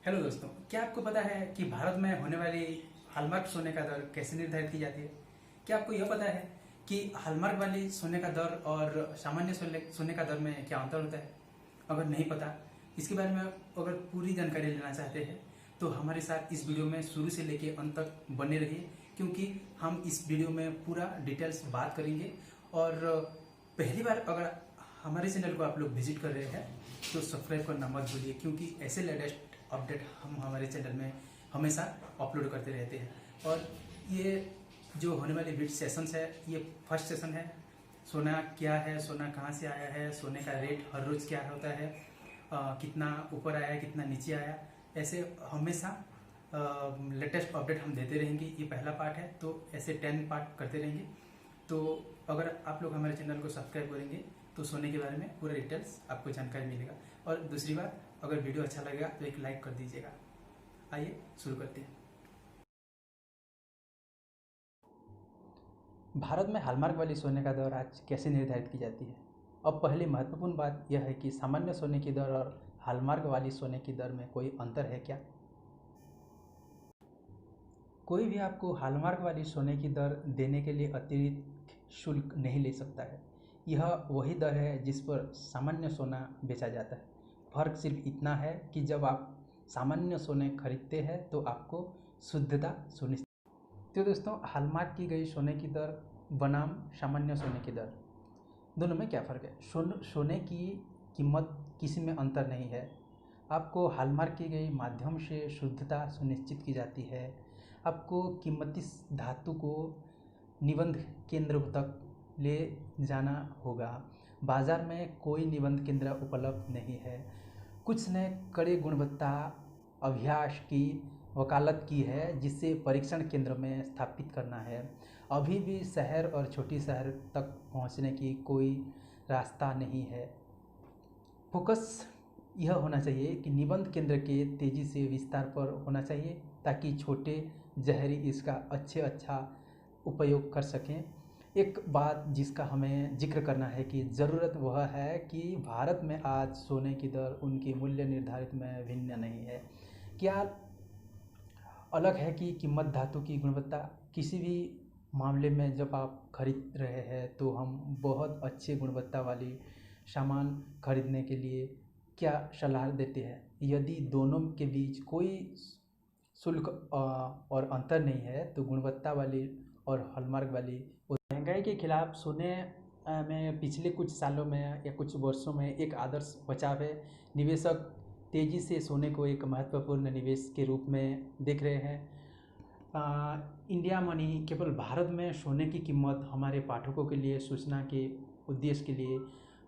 Hello दोस्तों, क्या आपको पता है कि भारत में होने वाली हॉलमार्क सोने का दर कैसे निर्धारित की जाती है? क्या आपको यह पता है कि हॉलमार्क वाली सोने का दर और सामान्य सोने का दर में क्या अंतर होता है? अगर नहीं पता, इसके बारे में अगर पूरी जानकारी लेना चाहते हैं तो हमारे साथ इस वीडियो में शुरू से लेके अंत तक बने रहिए, क्योंकि हम इस वीडियो में पूरा डिटेल्स बात करेंगे। और पहली बार अगर हमारे चैनल को आप लोग विजिट कर रहे हैं तो सब्सक्राइब करना मत भूलिए, क्योंकि ऐसे लेटेस्ट अपडेट हम हमारे चैनल में हमेशा अपलोड करते रहते हैं। और ये जो होने वाले वीडियो सेशंस है, ये फर्स्ट सेशन है। सोना क्या है, सोना कहाँ से आया है, सोने का रेट हर रोज़ क्या होता है, कितना ऊपर आया है, कितना नीचे आया, ऐसे हमेशा लेटेस्ट अपडेट हम देते रहेंगे। ये पहला पार्ट है, तो ऐसे 10 पार्ट करते रहेंगे। तो अगर आप लोग हमारे चैनल को सब्सक्राइब करेंगे तो सोने के बारे में पूरा डिटेल्स आपको जानकारी मिलेगा। और दूसरी बात, अगर वीडियो अच्छा लगेगा तो एक लाइक कर दीजिएगा। आइए शुरू करते हैं। भारत में हॉलमार्क वाली सोने का दर आज कैसे निर्धारित की जाती है? अब पहली महत्वपूर्ण बात यह है कि सामान्य सोने की दर और हॉलमार्क वाली सोने की दर में कोई अंतर है क्या? कोई भी आपको हॉलमार्क वाली सोने की दर देने के लिए अतिरिक्त शुल्क नहीं ले सकता है। यह वही दर है जिस पर सामान्य सोना बेचा जाता है। फर्क सिर्फ इतना है कि जब आप सामान्य सोने खरीदते हैं तो आपको शुद्धता सुनिश्चित। तो दोस्तों, हॉलमार्क की गई सोने की दर बनाम सामान्य सोने की दर, दोनों में क्या फ़र्क है? सोने की कीमत किसी में अंतर नहीं है। आपको हॉलमार्क की गई माध्यम से शुद्धता सुनिश्चित की जाती है। आपको कीमती धातु को निबंध केंद्र तक ले जाना होगा। बाज़ार में कोई निबंध केंद्र उपलब्ध नहीं है। कुछ ने कड़े गुणवत्ता अभ्यास की वकालत की है, जिसे परीक्षण केंद्र में स्थापित करना है। अभी भी शहर और छोटी शहर तक पहुंचने की कोई रास्ता नहीं है। फोकस यह होना चाहिए कि निबंध केंद्र के तेज़ी से विस्तार पर होना चाहिए, ताकि छोटे जहरी इसका अच्छा उपयोग कर सकें। एक बात जिसका हमें जिक्र करना है कि ज़रूरत वह है कि भारत में आज सोने की दर उनके मूल्य निर्धारित में भिन्न नहीं है। क्या अलग है कि कीमत धातु की गुणवत्ता। किसी भी मामले में जब आप खरीद रहे हैं तो हम बहुत अच्छे गुणवत्ता वाली सामान खरीदने के लिए क्या सलाह देते हैं? यदि दोनों के बीच कोई शुल्क और अंतर नहीं है तो गुणवत्ता वाली और हॉलमार्क वाली। महंगाई के खिलाफ सोने में पिछले कुछ सालों में या कुछ वर्षों में एक आदर्श बचाव है। निवेशक तेज़ी से सोने को एक महत्वपूर्ण निवेश के रूप में देख रहे हैं। इंडिया मनी केवल भारत में सोने की कीमत हमारे पाठकों के लिए सूचना के उद्देश्य के लिए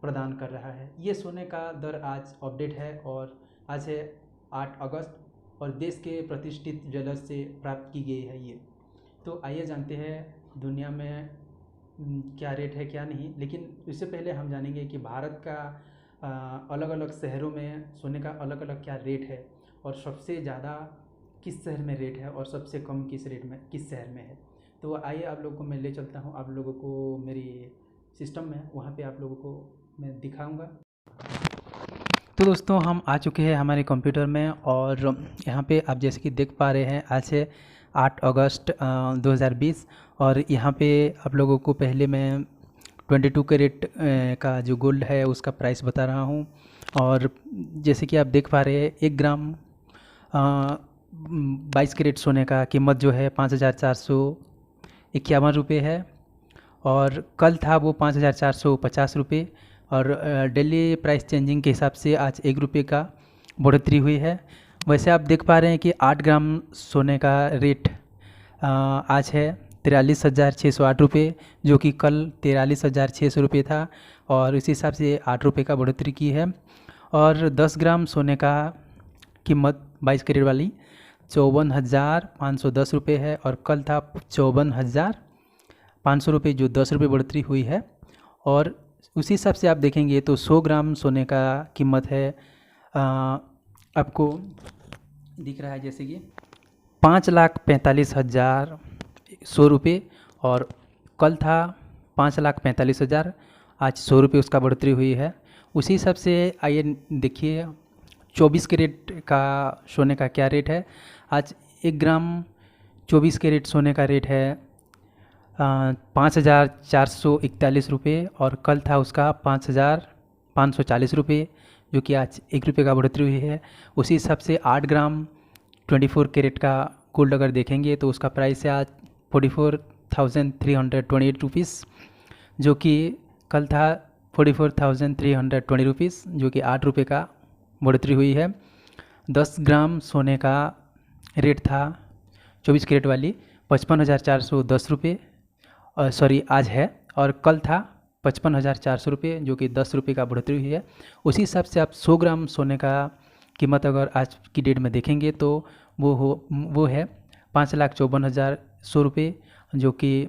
प्रदान कर रहा है। ये सोने का दर आज अपडेट है और आज है 8 अगस्त और देश के प्रतिष्ठित ज्वेलर्स से प्राप्त की गई है ये। तो आइए जानते हैं दुनिया में क्या रेट है क्या नहीं। लेकिन इससे पहले हम जानेंगे कि भारत का अलग अलग शहरों में सोने का अलग अलग क्या रेट है, और सबसे ज़्यादा किस शहर में रेट है और सबसे कम किस शहर में है। तो आइए आप लोगों को मैं ले चलता हूँ, आप लोगों को मेरी सिस्टम में, वहाँ पे आप लोगों को मैं दिखाऊंगा। तो दोस्तों, हम आ चुके हैं हमारे कंप्यूटर में और यहाँ पे आप जैसे कि देख पा रहे हैं आज है 8 अगस्त 2020। और यहाँ पे आप लोगों को पहले मैं 22 कैरेट का जो गोल्ड है उसका प्राइस बता रहा हूँ। और जैसे कि आप देख पा रहे हैं 1 ग्राम 22 कैरेट सोने का कीमत जो है 5,451 रुपये है, और कल था वो 5,450 रुपये। और डेली प्राइस चेंजिंग के हिसाब से आज 1 रुपये का बढ़ोतरी हुई है। वैसे आप देख पा रहे हैं कि 8 ग्राम सोने का रेट आज है 43,608 रुपये, जो कि कल 43,600 रुपये था, और इस हिसाब से 8 रुपये का बढ़ोतरी की है। और 10 ग्राम सोने का कीमत 22 कैरेट वाली 54,510 रुपये है, और कल था 54,500 रुपये, जो 10 रुपये बढ़ोतरी हुई है। और उसी हिसाब से आप देखेंगे तो 100 ग्राम सोने का कीमत है आपको दिख रहा है जैसे कि 5,45,100 रुपये, और कल था 5,45,000, आज 100 रुपये उसका बढ़ोतरी हुई है। उसी हिसाब से आइए देखिए 24 कैरेट का सोने का क्या रेट है। आज 1 ग्राम 24 कैरेट सोने का रेट है 5,441 रुपये, और कल था उसका 5,540 रुपये, जो कि आज 1 रुपये का बढ़ोतरी हुई है। उसी हिसाब से 8 ग्राम 24 कैरेट का गोल्ड अगर देखेंगे तो उसका प्राइस है आज 44,328 रुपीज़, जो कि कल था 44,320 रुपीज़, जो कि 8 रुपये का बढ़ोतरी हुई है। 10 ग्राम सोने का रेट था 24 कैरेट वाली 55,410 रुपये, सॉरी आज है, और कल था 55,400 रुपये, जो कि 10 रुपये का बढ़ोतरी हुई है। उसी हिसाब से आप 100 ग्राम सोने का कीमत अगर आज की डेट में देखेंगे तो वो है 5,54,100 रुपये, जो कि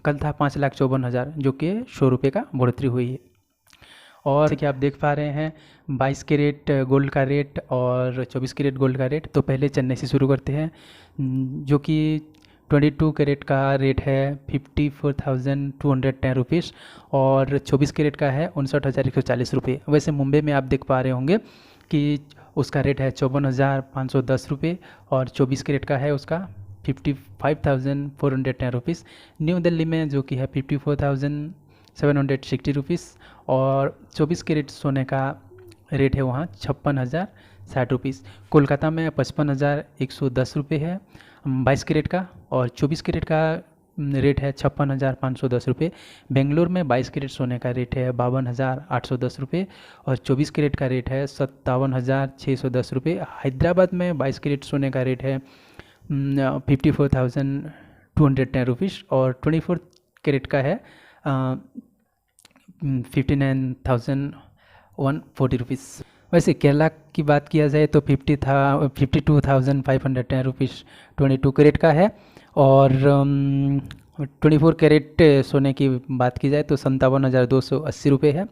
कल था 5,54,000, जो कि 100 रुपये का बढ़ोतरी हुई है। और जैसे कि आप देख पा रहे हैं 22 कैरेट गोल्ड का रेट और 24 कैरेट गोल्ड का रेट। तो पहले चेन्नई से शुरू करते हैं, जो कि 22 कैरेट का रेट है 54,210 रुपीज़, और 24 कैरेट का है 59,140 रुपये। वैसे मुंबई में आप देख पा रहे होंगे कि उसका रेट है 54,510 रुपये, और 24 कैरेट का है उसका 55,410 रुपीज़। न्यू दिल्ली में जो कि है 54,760 रुपीज़, और 24 कैरेट सोने का रेट है वहाँ 56,060 रुपीज़। कोलकाता में 55,110 रुपये है 22 कैरेट का, और 24 कैरेट का रेट है 56,510 रुपये। बेंगलोर में 22 कैरेट सोने का रेट है 52,810 रुपये, और 24 कैरेट का रेट है 57,610 रुपये। हैदराबाद में 22 कैरेट सोने का रेट है 54,210 रुपीज़, और 24 कैरेट का है 59,140 रुपीज़। वैसे केरला की बात किया जाए तो 52,510 रुपीज़ 22 कैरेट का है, और 24 कैरेट सोने की बात की जाए तो 57,280 रुपये है।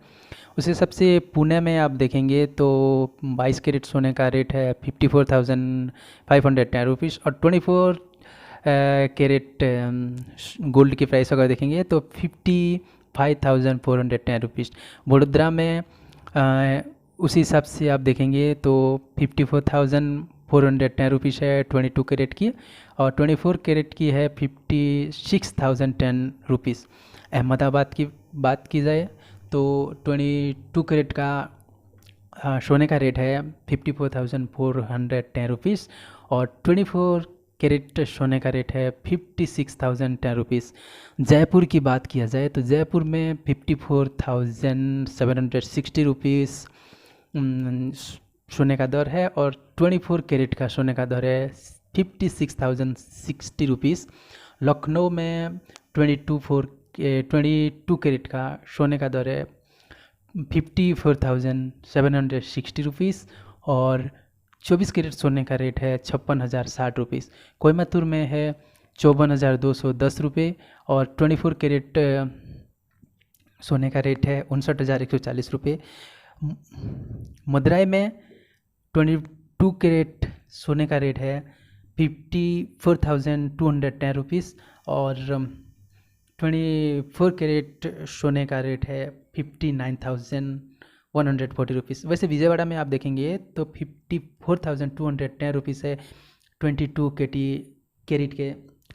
उसी सबसे पुणे में आप देखेंगे तो 22 कैरेट सोने का रेट है 54,510 रुपीज़, और 24 कैरेट गोल्ड की प्राइस अगर देखेंगे तो 55,410 रुपीज़। वडोदरा में उसी हिसाब से आप देखेंगे तो 54,410 रुपीज़ है 22 कैरेट की, और 24 कैरेट की है 56,010 रुपीज़। अहमदाबाद की बात की जाए तो 22 कैरेट का सोने का रेट है 54,410 रुपीज़, और 24 कैरेट सोने का रेट है 56,010 रुपीज़। जयपुर की बात किया जाए तो जयपुर में 54,760 रुपीज़ सोने का दर है, और 24 कैरेट का सोने का दर है 56,060 रुपीज़। लखनऊ में 22 कैरेट का सोने का दर है 54,760 रुपीज़, और 24 कैरेट सोने का रेट है 56,060 रुपीज़। कोयम्बतूर में है 54,210 रुपये, और 24 कैरेट सोने का रेट है 59,140 रुपये। मदुरई में 22 कैरेट सोने का रेट है 54,210 रुपीज़, और 24 कैरेट सोने का रेट है 59,140 रुपीज़। वैसे विजयवाड़ा में आप देखेंगे तो 54,210 रुपीज़ है 22 कैरेट के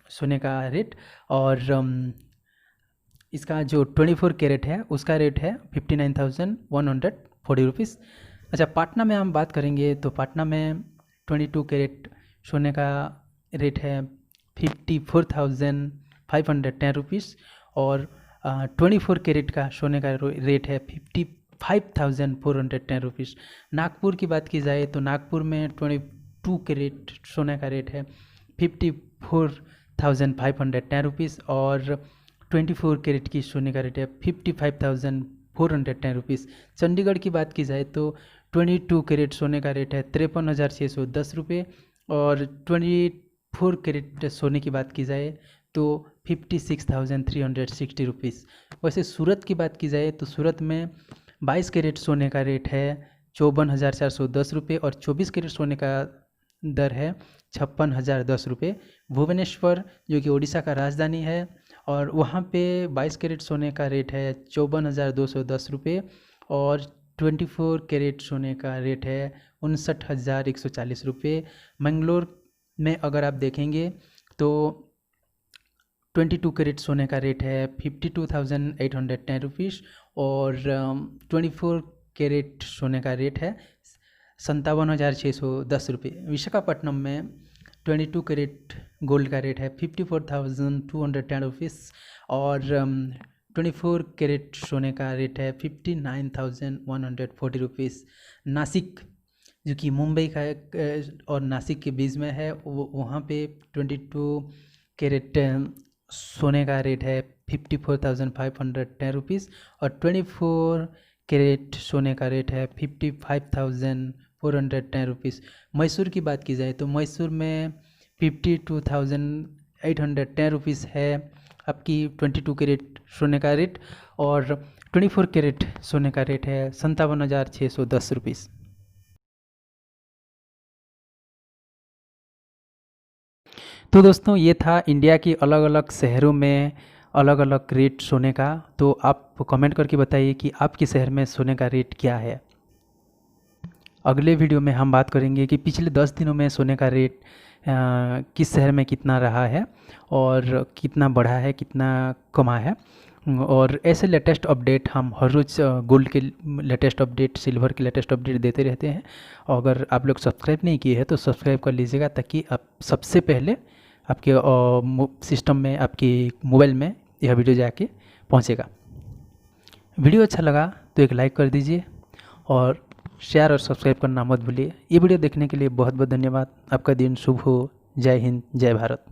सोने का रेट, और इसका जो 24 कैरेट है उसका रेट है 59,140 रुपीज़। अच्छा, पाटना में हम बात करेंगे तो पाटना में 22 कैरेट सोने का रेट है 54,510 रुपीज़, और 24 कैरेट का सोने का रेट है 55,410 रुपीज़। नागपुर की बात की जाए तो नागपुर में 22 कैरेट सोने का रेट है 54,510 रुपीज़, और 24 कैरेट की सोने का रेट है 55,410 रुपीज़। चंडीगढ़ की बात की जाए तो 22 कैरेट सोने का रेट है 53,610 रुपये, और 24 कैरेट सोने की बात की जाए तो 56,360 रुपीज़। वैसे सूरत की बात की जाए तो सूरत में 22 कैरेट सोने का रेट है 54,410 रुपये, और 24 कैरेट सोने का दर है 56,010 रुपये। भुवनेश्वर जो कि उड़ीसा का राजधानी है, और वहाँ पे 22 कैरेट सोने का रेट है 54,210 रुपये, और 24 कैरेट सोने का रेट है 59,140 रुपये। मंगलोर में अगर आप देखेंगे तो 22 कैरेट सोने का रेट है 52,810 रुपीज़ और 24 कैरेट सोने का रेट है 57,610 रुपये। विशाखापट्टनम में 22 कैरेट गोल्ड का रेट है 54,210 रुपीज़ और 24 कैरेट सोने का रेट है 59,140 रुपीज़। नासिक जो कि मुंबई का और नासिक के बीच में है, वहाँ पे 22 कैरेट सोने का रेट है 54,510 रुपीज़ और 24 कैरेट सोने का रेट है 55,410 रुपीज़। मैसूर की बात की जाए तो मैसूर में 52,810 रुपीज़ है आपकी 22 कैरेट सोने का रेट और 24 कैरेट सोने का रेट है 57,610 रुपीज़। तो दोस्तों ये था इंडिया की अलग अलग शहरों में अलग अलग रेट सोने का। तो आप कमेंट करके बताइए कि आपके शहर में सोने का रेट क्या है। अगले वीडियो में हम बात करेंगे कि पिछले 10 दिनों में सोने का रेट किस शहर में कितना रहा है और कितना बढ़ा है, कितना कमा है। और ऐसे लेटेस्ट अपडेट हम हर रोज़ गोल्ड के लेटेस्ट अपडेट, सिल्वर के लेटेस्ट अपडेट देते रहते हैं। अगर आप लोग सब्सक्राइब नहीं किए हैं तो सब्सक्राइब कर लीजिएगा ताकि आप सबसे पहले आपके सिस्टम में, आपकी मोबाइल में यह वीडियो जाके पहुंचेगा। वीडियो अच्छा लगा तो एक लाइक कर दीजिए और शेयर और सब्सक्राइब करना मत भूलिए। ये वीडियो देखने के लिए बहुत बहुत धन्यवाद। आपका दिन शुभ हो। जय हिंद, जय भारत।